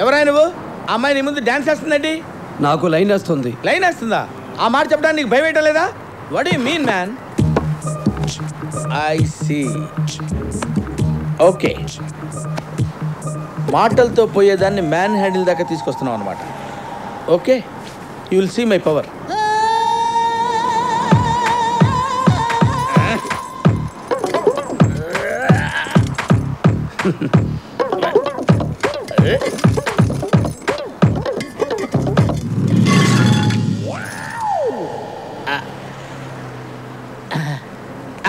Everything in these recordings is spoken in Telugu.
ఎవరైనా నువ్వు? అమ్మాయి నీ ముందు డాన్స్ వేస్తుందండి. నాకు లైన్ వేస్తుంది. లైన్ వేస్తుందా? ఆ మాట చెప్పడానికి నీకు భయం వేయటం లేదా? What you mean man? I see. Okay, మాటలతో పోయేదాన్ని మ్యాన్ హ్యాండిల్ దాకా తీసుకొస్తున్నావు అనమాట. Okay, you will see my power.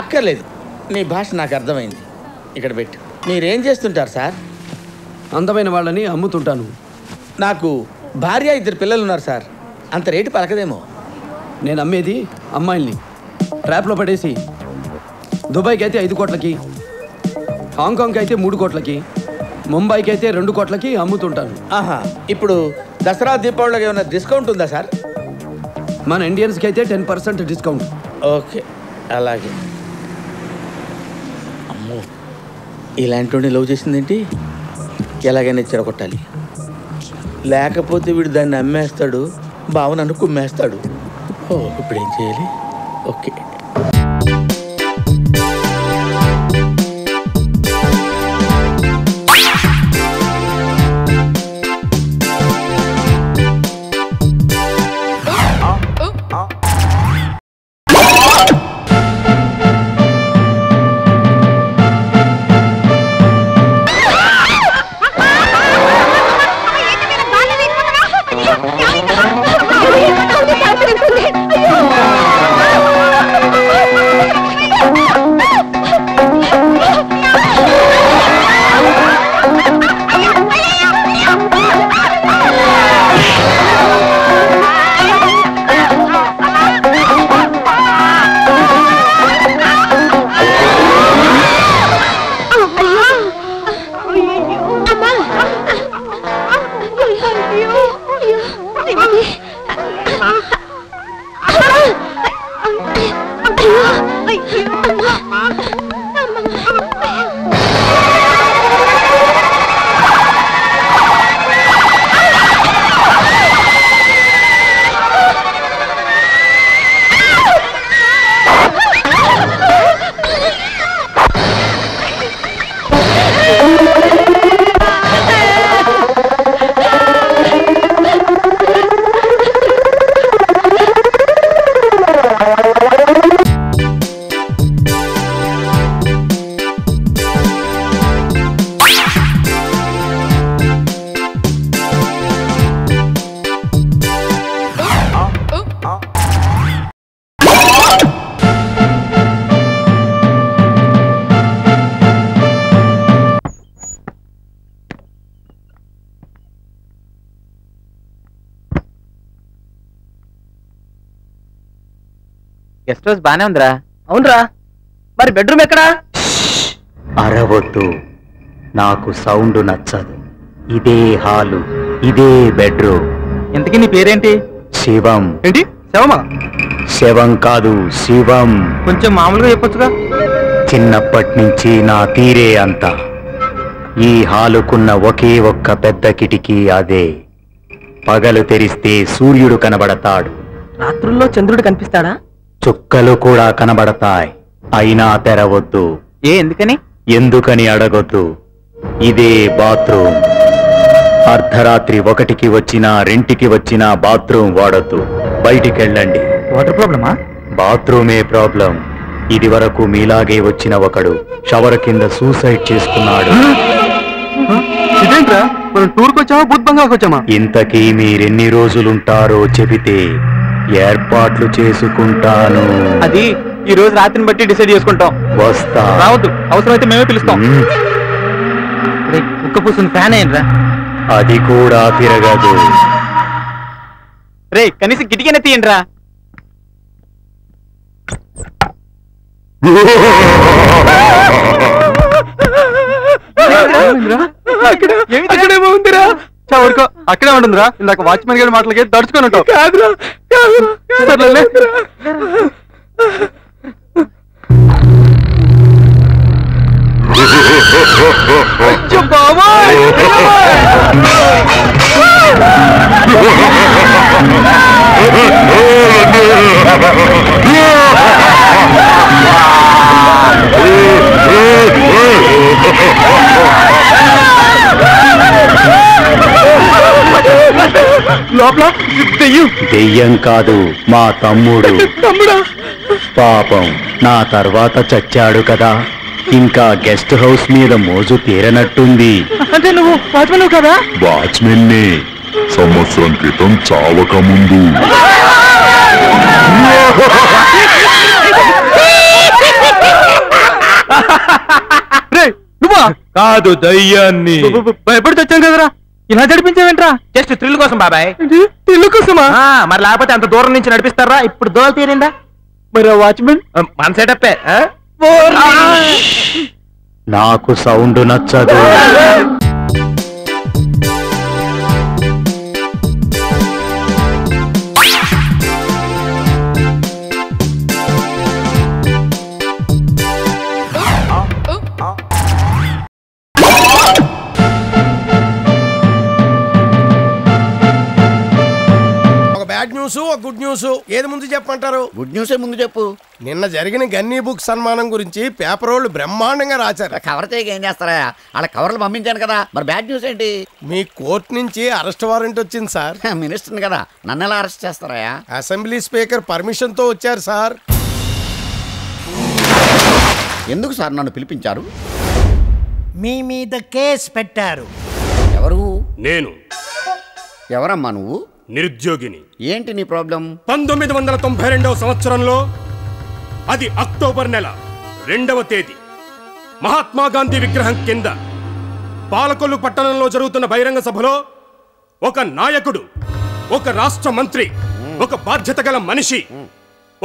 అక్కర్లేదు, నీ భాష నాకు అర్థమైంది. ఇక్కడ పెట్టు. మీరేం చేస్తుంటారు సార్? అందమైన వాళ్ళని అమ్ముతుంటాను. నాకు భార్య 2 పిల్లలు ఉన్నారు సార్. అంత రేటు పలకదేమో. నేను అమ్మేది అమ్మాయిల్ని ట్రాప్లో పడేసి దుబాయ్కి అయితే 5 కోట్లకి, హాంకాంగ్కి అయితే 3 కోట్లకి, ముంబైకి అయితే 2 కోట్లకి అమ్ముతుంటాను. ఆహా, ఇప్పుడు దసరా దీపావళికి ఏమైనా డిస్కౌంట్ ఉందా సార్? మన ఇండియన్స్కి అయితే 10% డిస్కౌంట్. ఓకే, అలాగే. అమ్మో, ఇలాంటి లవ్ చేసిందేంటి? ఎలాగైనా చెడగొట్టాలి, లేకపోతే వీడు దాన్ని అమ్మేస్తాడు, బావ నన్ను కుమ్మేస్తాడు. ఓ, ఇప్పుడు ఏం చేయాలి? ఓకే, గెస్ట్ హౌస్ బానే ఉందిరా. అవునరా, మరి బెడ్రూమ్ ఎక్కడా? అరవద్దు, నాకు సౌండ్ నచ్చదు. ఇదే హాలు, ఇదే బెడ్రూమ్. ఇంతకీ నీ పేరేంటి? శివం. ఏంటి శవమా? శవం కాదు, శివం. కొంచెం మామూలుగా చెప్పొచ్చుగా. చిన్నప్పటి నుంచి నా తీరే అంత. ఈ హాలుకున్న ఒకే ఒక్క పెద్ద కిటికీ అదే. పగలు తెరిస్తే సూర్యుడు కనబడతాడు, రాత్రుల్లో చంద్రుడు కనిపిస్తాడా? చుక్కలు కూడా కనబడతాయి, అయినా తెరవద్దు. ఎందుకని? ఎందుకని అడగొద్దు. ఇదే బాత్రూమ్. అర్ధరాత్రి 1కి వచ్చినా 2కి వచ్చినా బాత్రూమ్ వాడొద్దు. బయటికెళ్ళండి. వాటర్ ప్రాబ్లమా? బాత్రూమే ప్రాబ్లం. ఇది వరకు మీలాగే వచ్చిన ఒకడు షవర్ కింద సూసైడ్ చేసుకున్నాడు. ఇదేంట్రా, మనం టూర్కి వచ్చామా బుద్ధ్ బంగాకి వచ్చామా? ఇంతకీ మీరెన్ని రోజులుంటారో చెబితే ఏర్పాట్లు చేసుకుంటాను. అది ఈ రోజు రాత్రిని బట్టి డిసైడ్ చేసుకుంటాం. వస్తా. రావద్దు, అవసరమైతే మేమే పిలుస్తాం. కుక్క పూసుని ఫ్యాన్ అయ్యిండ్రా. అది కూడా తిరగదు. రే, కనీసం కిటికీనే తీయండిరా. అక్కడేమో ఉందిరా. చవరుకో, అక్కడే ఉంటుందిరా. ఇందాక వాచ్మెన్ గారి మాటలకి దడుచుకొని ఉంటావు. కాదురా, బాబా లోపల దెయ్యం కాదు, మా తమ్ముడు. తమ్ముడా? పాపం నా తర్వాత చచ్చాడు కదా, ఇంకా గెస్ట్ హౌస్ మీద మోజు తీరనట్టుంది. అంటే నువ్వు వాచ్మెన్ కదా? వాచ్మెన్నే, సంవత్సరం క్రితం చావక ముందు. నువ్వా? కాదు, దయ్యాన్ని. ఎప్పుడు తెచ్చాం కదరా, ఇలా నడిపించావేంట్రా? జస్ట్ థ్రిల్ కోసం బాబాయ్. ఇల్లు కోసమా? మరి లేకపోతే అంత దూరం నుంచి నడిపిస్తారా? ఇప్పుడు దోల తీరిందా? మరి వాచ్మెన్ మన సెటప్పే. నాకు సౌండ్ నచ్చదు. బ్యాడ్ న్యూస్, ఒక గుడ్ న్యూస్. ఏది ముందు చెప్పమంటారు? గుడ్ న్యూస్ ముందు చెప్పు. నిన్న జరిగిన గన్నీ బుక్ సన్మానం గురించి పేపర్ వాళ్ళు బ్రహ్మాండంగా రాశారు. కవర్ చేయక ఏం చేస్తారా? వాళ్ళ కవర్లు పంపించాను కదా. మరి బ్యాడ్ న్యూస్ ఏంటి? మీ కోర్టు నుంచి అరెస్ట్ వారెంట్ వచ్చింది సార్. మినిస్టర్ని కదా, నన్ను ఎలా అరెస్ట్ చేస్తారా? అసెంబ్లీ స్పీకర్ పర్మిషన్ తో వచ్చారు సార్. ఎందుకు సార్ నన్ను పిలిపించారు? మీ మీద కేసు పెట్టారు. ఎవరు? నేను. ఎవరమ్మా నువ్వు? నిరుద్యోగిని. ఏంటి నీ ప్రాబ్లం? 1992వ సంవత్సరంలో, అది అక్టోబర్ నెల 2వ తేదీ, మహాత్మా గాంధీ విగ్రహం కింద పాలకొల్లు పట్టణంలో జరుగుతున్న బహిరంగ సభలో ఒక నాయకుడు, ఒక రాష్ట్ర మంత్రి, ఒక బాధ్యత గల మనిషి,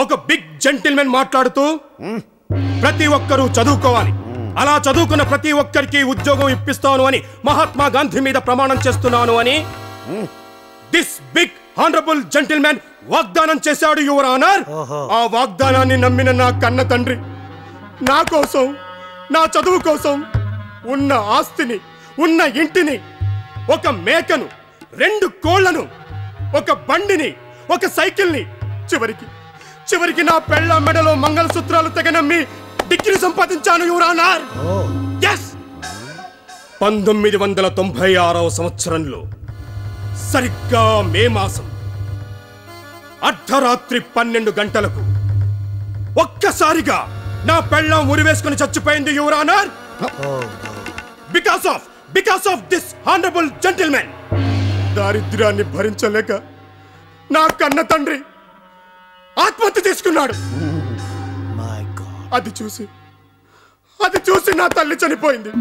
ఒక బిగ్ జెంటిల్మెన్ మాట్లాడుతూ ప్రతి ఒక్కరూ చదువుకోవాలి, అలా చదువుకున్న ప్రతి ఒక్కరికి ఉద్యోగం ఇప్పిస్తాను అని మహాత్మా గాంధీ మీద ప్రమాణం చేస్తున్నాను అని దిస్ బిగ్ హానరబుల్ జెంటిల్మెన్ వాగ్దానం చేశాడు యువర్ ఆనర్. ఆ వాగ్దానాన్ని నమ్మిన నా కన్న తండ్రి నా కోసం, నా చదువు కోసం ఉన్న ఆస్తిని, ఉన్న ఇంటిని, ఒక మేకను, 2 కోళ్లను, ఒక బండిని, ఒక సైకిల్ని, చివరికి నా పెళ్ళ మెడలో మంగళసూత్రాలు తెగనమ్మి డిగ్రీ సంపాదించాను యువర్ ఆనర్. yes 1996వ సంవత్సరంలో సరిగ్గా మే మాసం అర్ధరాత్రి 12 గంటలకు ఒక్కసారిగా నా పెళ్ళాం ఉరివేసుకుని చచ్చిపోయింది your honour. Because of this honourable gentlemen. దారిద్ర్యాన్ని భరించలేక నా కన్న తండ్రి ఆత్మహత్య చేసుకున్నాడు. అది చూసి నా తల్లి చనిపోయింది.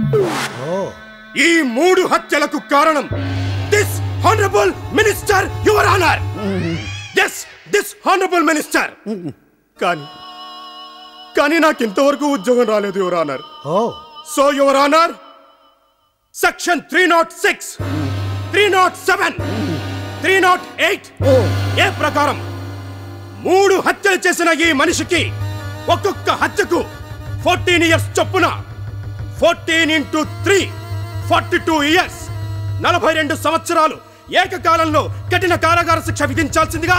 ఈ 3 హత్యలకు కారణం this honourable minister your honour. yes this honourable minister. కానీ నాకు ఇంతవరకు ఉద్యోగం రాలేదు your honour. So your honour, section 306, 307, 308 ఏ ప్రకారం 3 హత్యలు చేసిన ఈ మనిషికి ఒక్కొక్క హత్యకు 14 ఇయర్స్ చొప్పున 14 into 3 42 ఇయర్స్ 42 సంవత్సరాలు ఏకకాలంలో కఠిన కారాగార శిక్ష విధించాల్సిందిగా,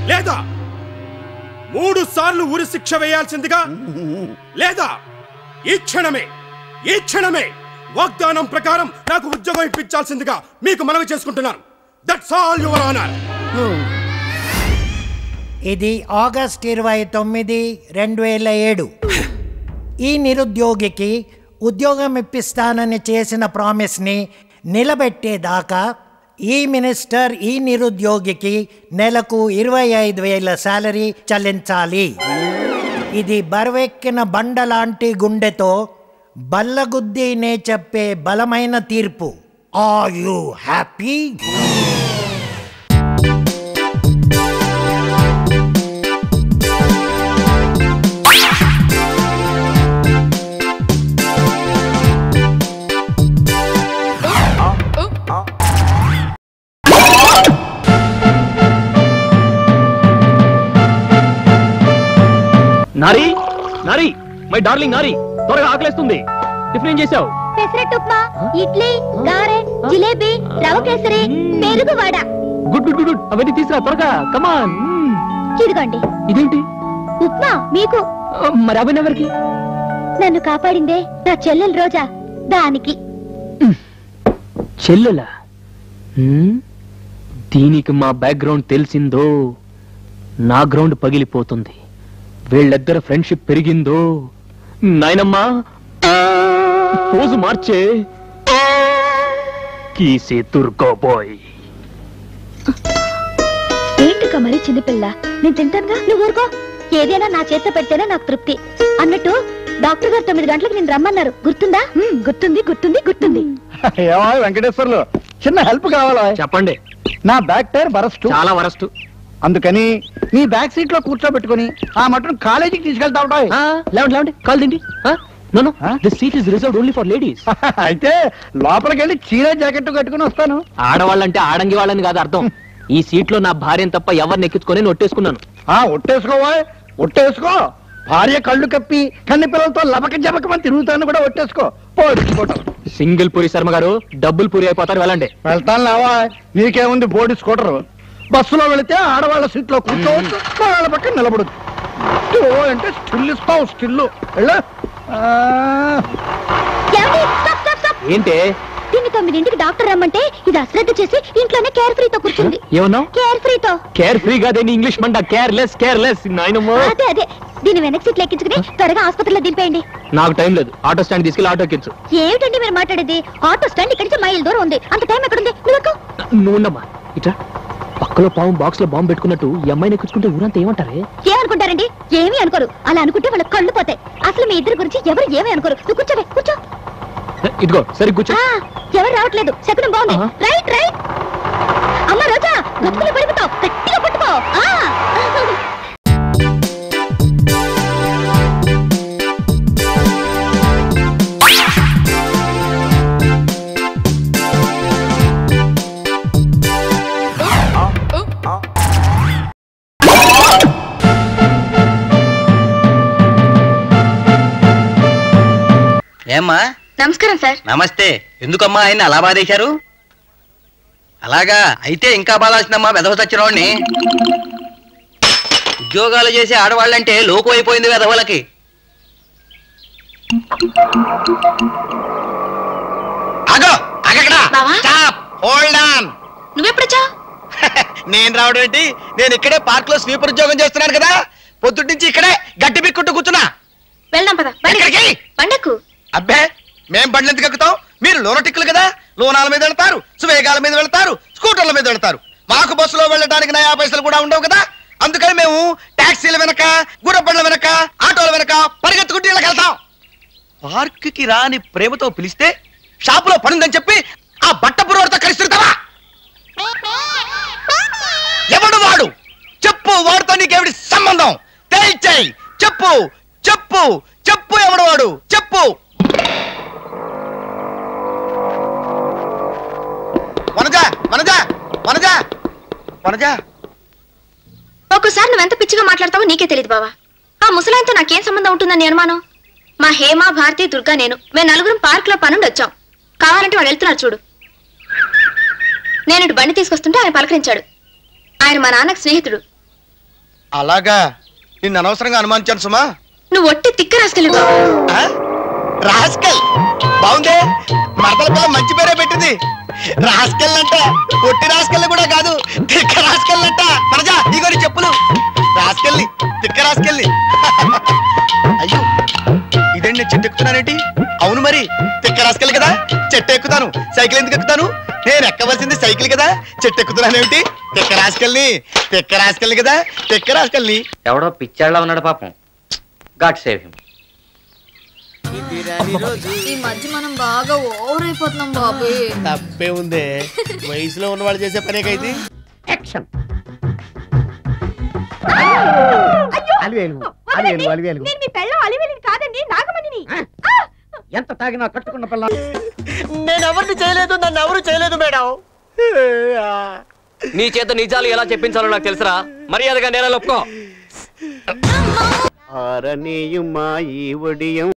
లేదా 3 సార్లు ఉరి శిక్ష వేయాల్సిందిగా, లేదా ఈ క్షణమే వాగ్దానం ప్రకారం నాకు ఉద్యోగం ఇప్పించాల్సిందిగా మీకు మనవి చేసుకుంటున్నాను. That's all your honour. ఇది ఆగస్ట్ 29, 2007. ఈ నిరుద్యోగికి ఉద్యోగం ఇప్పిస్తానని చేసిన ప్రామిస్ని నిలబెట్టేదాకా ఈ మినిస్టర్ ఈ నిరుద్యోగికి నెలకు 25,000 శాలరీ చెల్లించాలి. ఇది బరువెక్కిన బండలాంటి గుండెతో బల్లగుద్దీనే చెప్పే బలమైన తీర్పు. Are you happy? నారి నారి, మై డార్లింగ్ నారి, త్వరగా ఆకలేస్తుంది. టిఫిన్ ఏం చేసావు? పెసరట్టు ఉప్మా, ఇడ్లీ, గారె, జిలేబీ, రవ కేసరి, పెరుగు వడ. గుడ్ గుడ్ గుడ్, అవన్నీ తీసురా త్వరగా. కమాన్. ఇదిగోండి. ఇదేంటి? ఉప్మా మీకు. మరి అవన్నీ ఎవరికి? నన్ను కాపాడిందే నా చెల్లెలు రోజా, దానికి. చెల్లెలా? దీనికి మా బ్యాక్గ్రౌండ్ తెలిసిందో నా గ్రౌండ్ పగిలిపోతుంది. వీళ్ళిద్దరు ఫ్రెండ్షిప్ పెరిగిందో నాయనమ్మా పోజు మార్చే కీసే తుర్కోబోయ్. ఏంటిక మరి చిన్నపిల్ల, నేను తింటానుగా, నువ్వు ఊరుకో. ఏదైనా నా చేత పెడితేనే నాకు తృప్తి. అన్నట్టు డాక్టర్ గారు 9 గంటలకు నేను రమ్మన్నారు, గుర్తుందా? గుర్తుంది గుర్తుంది గుర్తుంది. ఏమో వెంకటేశ్వర్లు, చిన్న హెల్ప్ కావాలా? చెప్పండి. నా బ్యాక్ టైర్ వరస్ట్, చాలా వరస్ట్. అందుకని నీ బ్యాక్ సీట్ లో కూర్చోబెట్టుకుని ఆ మటన్ కాలేజీకి తీసుకెళ్తా ఉంటాయి. లేవండి కాల్ తిండి. No this seat is reserved only for ladies. అయితే లోపలికి వెళ్ళి చీర జాకెట్ కట్టుకుని వస్తాను. ఆడవాళ్ళంటే ఆడంగి వాళ్ళని కాదు అర్థం. ఈ సీట్ లో నా భార్యను తప్ప ఎవరిని ఎక్కించుకొని ఒట్టేసుకున్నాను. ఒట్టేసుకోవా, ఒట్టేసుకో. భార్య కళ్ళు కప్పి కన్ని పిల్లలతో లబక జబకమని తిరుగుతాను కూడా ఒట్టేసుకో. సింగిల్ పూరి శర్మ గారు, డబ్బులు పూరి అయిపోతారు, వెళ్ళండి. వెళ్తాను లేవా, నీకేముంది బోర్డు స్కూటర్. బస్సులో వెళితే ఆడవాళ్ళ సీట్ లో కూర్చోవచ్చు, వాళ్ళ పక్కన నిలబడదు. అంటే స్టిల్ ఇస్తావు, స్టిల్. ఏంటే దీన్ని 9ంటికి డాక్టర్ రమ్మంటే ఇది అశ్రద్ధ చేసి ఇంట్లోనే కేర్ ఫ్రీతో కూర్చుంది. ఏమన్నావు? కేర్ ఫ్రీతో. కేర్ ఫ్రీ కాదేని ఇంగ్లీష్ మంట, కేర్లెస్ కేర్లెస్. అదే అదే, దీని వెనక్కి సీట్లు ఎక్కించుకుని త్వరగా ఆసుపత్రిలో దింపేయండి. నాకు టైం లేదు, ఆటో స్టాండ్ తీసుకెళ్ళి ఆటో ఎక్కించు. ఏమిటండి మీరు మాట్లాడేది? ఆటో స్టాండ్ ఇక్కడి నుంచి మైల్ దూరం ఉంది, అంత టైం ఎక్కడుంది? నువ్వుండమ్మా ఇట్లా. పక్కలో పాము బాక్స్ లో బాంబు పెట్టుకున్నట్టు ఈ అమ్మాయిని ఎక్కించుకుంటే ఊరంతా ఏమంటారే? ఏమనుకుంటారండి? ఏమీ అనుకోరు. అలా అనుకుంటే వాళ్ళ కళ్ళు పోతాయి. అసలు మీ ఇద్దరి గురించి ఎవరు ఏమీ అనుకోరు. నువ్వు కూర్చోవే, కూర్చో. ఇదిగో సరి కూర్చో. ఎవరు రావట్లేదు, శకునం బాగుంది. Right right. అమ్మ రోజా, గతుకులు పడిపోతావు, గట్టిగా పట్టుకో. ఏమ్మా? నమస్కారం సార్. నమస్తే. ఎందుకమ్మా ఆయన అలా బాధేశారు? అలాగా అయితే ఇంకా బాధాల్సిందమ్మా వెధవ చచ్చినవాడిని. ఉద్యోగాలు చేసే ఆడవాళ్ళంటే లోకు అయిపోయింది వెధవలకి. ఆగో ఆగక్కడ. Hold on. నువ్వెప్పుడొచ్చా? నేను రావడం ఏంటి? నేను ఇక్కడే పార్క్ లో స్వీపర్ ఉద్యోగం చేస్తున్నాను కదా, పొద్దుటి నుంచి ఇక్కడే గట్టి బిక్కుంటూ కూర్చున్నా. వెళ్దాం పద. పండక్కు. అబ్బే, మేం బండ్లు ఎందుకు ఎక్కుతాం? మీరు లోనటిక్కులు కదా, లోనాల మీద వెళ్తారు, సువేగాల మీద వెళ్తారు, స్కూటర్ల మీద వెళ్తారు. మాకు బస్సులో వెళ్ళడానికి 9 పైసలు కూడా ఉండవు కదా. అందుకని మేము టాక్సీల వెనక, గుర్రబండ్ల వెనక, ఆటోల వెనక పరిగెత్తుకుంటూ ఇళ్ళకి వెళ్తాం. పార్కుకి రాని ప్రేమతో పిలిస్తే షాపులో పనుందని చెప్పి ఆ బట్ట పురోడితో కలిసి తిరుగుతావా? ఎవడు వాడు? చెప్పు, వాడితో నీకేమిటి సంబంధం? తేల్చేయి. చెప్పు చెప్పు చెప్పు, ఎవడు వాడు? చెప్పు. వనజా వనజా వనజా వనజా. ఒక్కోసారి నువ్వెంత పిచ్చిగా మాట్లాడతావో నీకే తెలియదు బావా. ఆ ముసలాయంతో నాకేం సంబంధం ఉంటుందని అనుమానం? మా హేమ, భారతి, దుర్గా, నేను మేము నలుగురం పార్క్ లో పనుండి వచ్చాం. కావాలంటే వాడు వెళ్తున్నారు చూడు. నేను ఇటు బండి తీసుకొస్తుంటే ఆయన పలకరించాడు. ఆయన మా నాన్నకు స్నేహితుడు. అలాగా? నిన్ను అనవసరంగా అనుమానించాను సుమా. నువ్వు ఒట్టి తిక్క రాసుకెళ్ళి బావా. రాస్కల్ బాగుందే, మరదల పిల్ల మంచి పేరే పెట్టింది. రాస్కల్ అంట, ఒట్టి రాస్కల్ కూడా కాదు, తిక్క రాస్కల్ అంట. మనజా ఇగోని చెప్పులు. రాస్కల్ని, తిక్క రాస్కల్ని. అయ్యో ఇదేంటి, చెట్టు ఎక్కుతున్నానేంటి? అవును మరి, తిక్క రాస్కల్ కదా, చెట్టు ఎక్కుతాను. సైకిల్ ఎందుకు ఎక్కుతాను? నేను ఎక్కవలసింది సైకిల్ కదా, చెట్టు ఎక్కుతున్నానేమిటి? తిక్క రాస్కల్ని, తిక్క రాస్కల్ని కదా, తిక్క రాస్కల్ని. ఎవడో పిచ్చాళ్ళ ఉన్నాడు పాపం. God save him. ఈ మధ్య మనం బాగా ఓవర్ అయిపోతున్నాం బాబు. తప్పే ఉందే, వయసులో ఉన్న వాళ్ళు చేసే పనేకైతే. యాక్షన్. అలివేలు అలివేలు అలివేలు. నేను మీ పెళ్ళం అలివేలిని కాదండి, నాగమణిని. ఎంత తాగినా కట్టుకున్న పిల్ల. నేను ఎవరిని చేయలేదు, నన్ను ఎవరు చేయలేదు మేడం. నీ చేత నిజాలు ఎలా చెప్పించాలో నాకు తెలుసురా. మర్యాదగా నేల ఒప్పుకో. ఆరనీయుమా ఈ ఒడియం